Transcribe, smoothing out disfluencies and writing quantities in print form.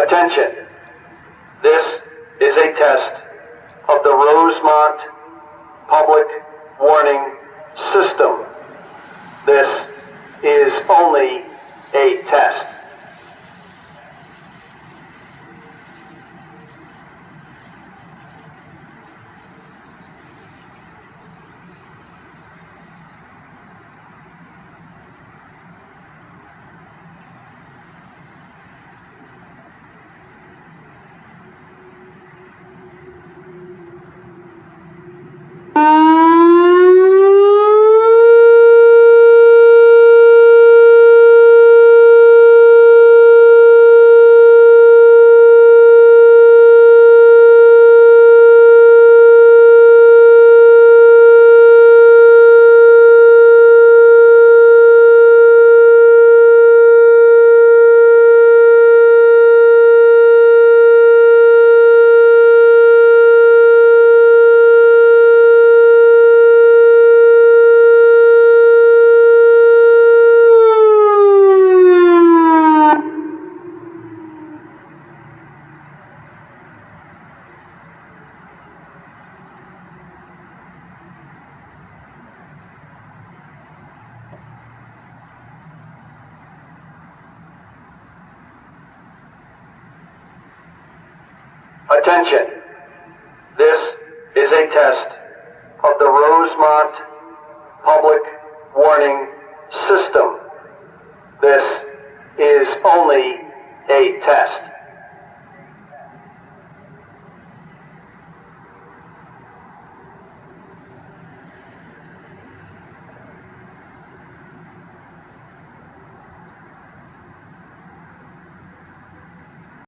Attention. This is a test of the Rosemont public warning system. This is only a test. Attention. This is a test of the Rosemont public warning system. This is only a test.